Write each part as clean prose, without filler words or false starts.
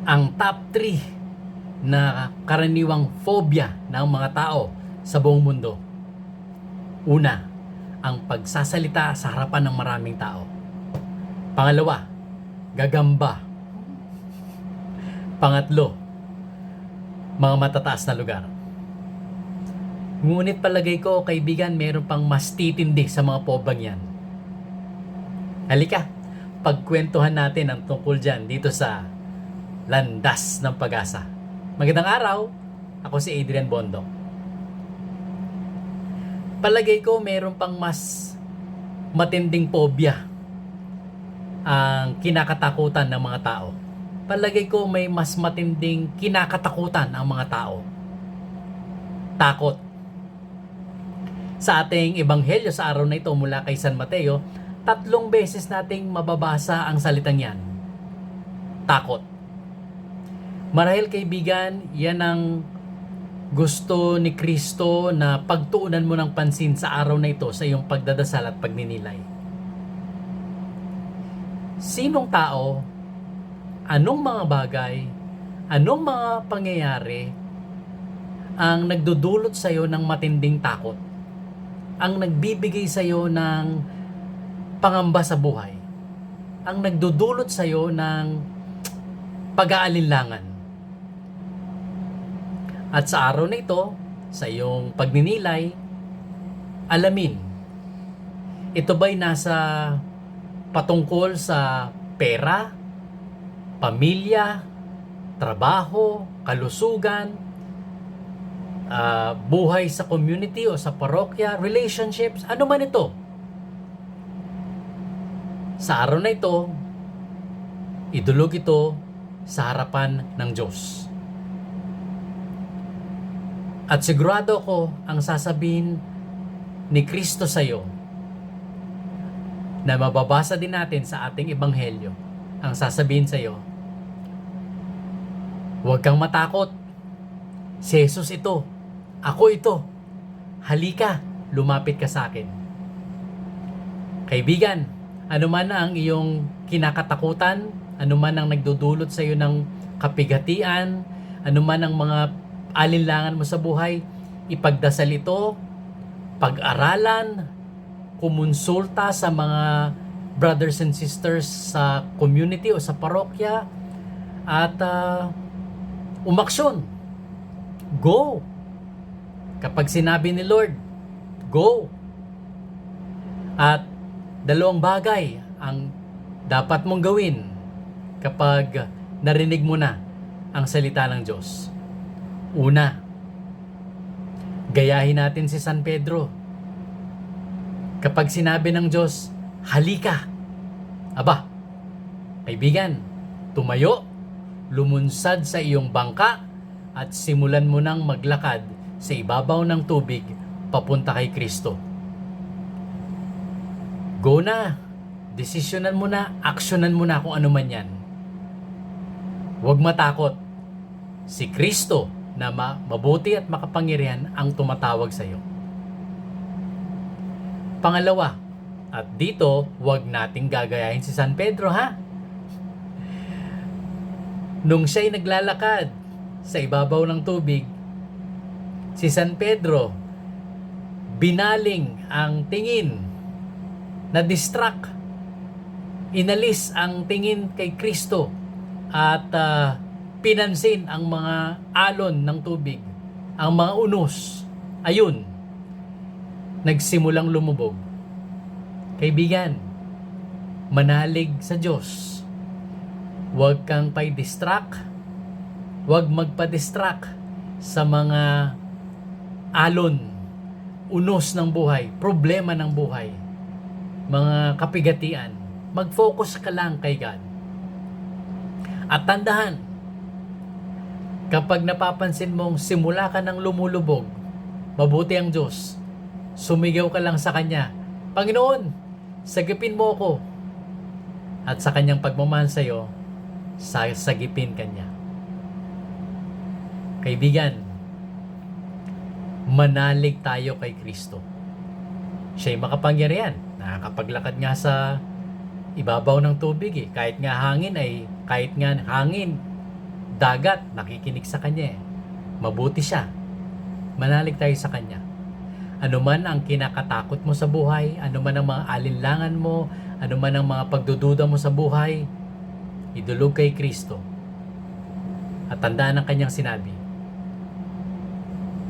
ang top 3 na karaniwang phobia ng mga tao sa buong mundo. Una, ang pagsasalita sa harapan ng maraming tao. Pangalawa, gagamba. Pangatlo, mga matataas na lugar. Ngunit palagay ko, kaibigan, meron pang mas titindi sa mga pobyang yan. Halika, pagkwentuhan natin ang tungkol dyan dito sa Landas ng Pag-asa. Magandang araw, ako si Adrian Bondok. Palagay ko meron pang mas matinding pobya ang kinakatakutan ng mga tao. Palagay ko may mas matinding kinakatakutan ang mga tao. Takot. Sa ating ebanghelyo sa araw na ito mula kay San Mateo, 3 beses nating mababasa ang salitang yan. Takot. Marahil kaibigan, yan ang gusto ni Kristo na pagtuunan mo ng pansin sa araw na ito sa iyong pagdadasal at pagninilay. Sinong tao, anong mga bagay, anong mga pangyayari ang nagdudulot sa iyo ng matinding takot? Ang nagbibigay sa iyo ng pangamba sa buhay? Ang nagdudulot sa iyo ng pag-aalinlangan? At sa araw na ito, sa iyong pagninilay, alamin, ito ba'y nasa patungkol sa pera, pamilya, trabaho, kalusugan, buhay sa community o sa parokya, relationships, ano man ito? Sa araw na ito, idulog ito sa harapan ng Diyos. At sigurado ko ang sasabihin ni Kristo sa iyo na mababasa din natin sa ating ebanghelyo. Ang sasabihin sa iyo, huwag kang matakot. Si Jesus ito. Ako ito. Halika, lumapit ka sa akin. Kaibigan, ano man ang iyong kinakatakutan, ano man ang nagdudulot sa iyo ng kapigatian, ano man ang mga alinlangan mo sa buhay, ipagdasal ito, pag-aralan, kumonsulta sa mga brothers and sisters sa community o sa parokya, at umaksyon. Go! Kapag sinabi ni Lord, go! At 2 bagay ang dapat mong gawin kapag narinig mo na ang salita ng Diyos. Una, gayahin natin si San Pedro. Kapag sinabi ng Diyos, halika. Aba, kaibigan, tumayo, lumunsad sa iyong bangka at simulan mo nang maglakad sa ibabaw ng tubig papunta kay Kristo. Go na. Desisyonan mo na, aksyonan mo na kung ano man yan. Huwag matakot. Si Kristo na mabuti at makapangyarihan ang tumatawag sa iyo. Pangalawa, at dito, huwag nating gagayahin si San Pedro, ha? Nung siya'y naglalakad sa ibabaw ng tubig, si San Pedro, binaling ang tingin, na-distract, inalis ang tingin kay Kristo, at pinansin ang mga alon ng tubig, ang mga unos. Ayun, nagsimulang lumubog. Kaibigan, manalig sa Diyos. Huwag kang pay-distract. Huwag magpa-distract sa mga alon, unos ng buhay, problema ng buhay, mga kapigatian. Mag-focus ka lang kay God. At tandahan, kapag napapansin mong simula ka ng lumulubog, mabuti ang Diyos, sumigaw ka lang sa Kanya, Panginoon, sagipin mo ako. At sa Kanyang pagmamahal sa iyo, sagipin Kanya. Kaibigan, manalig tayo kay Kristo. Siya'y makapangyarihan. Nakakapaglakad nga sa ibabaw ng tubig eh. Kahit nga hangin dagat, nakikinig sa Kanya eh. Mabuti siya. Manalig tayo sa Kanya. Ano man ang kinakatakot mo sa buhay, ano man ang mga alinlangan mo, ano man ang mga pagdududa mo sa buhay, idulog kay Kristo. At tandaan ang Kanyang sinabi,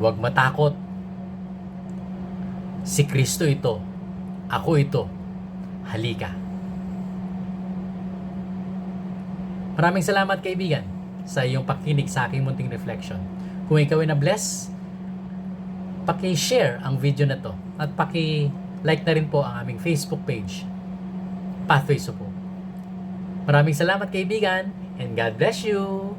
huwag matakot. Si Kristo ito. Ako ito. Halika. Maraming salamat kaibigan sa iyong pakinig sa aking munting reflection. Kung ikaw ay na-bless, paki-share ang video na to at paki-like na rin po ang aming Facebook page, Pathways of Hope. Maraming salamat kaibigan and God bless you!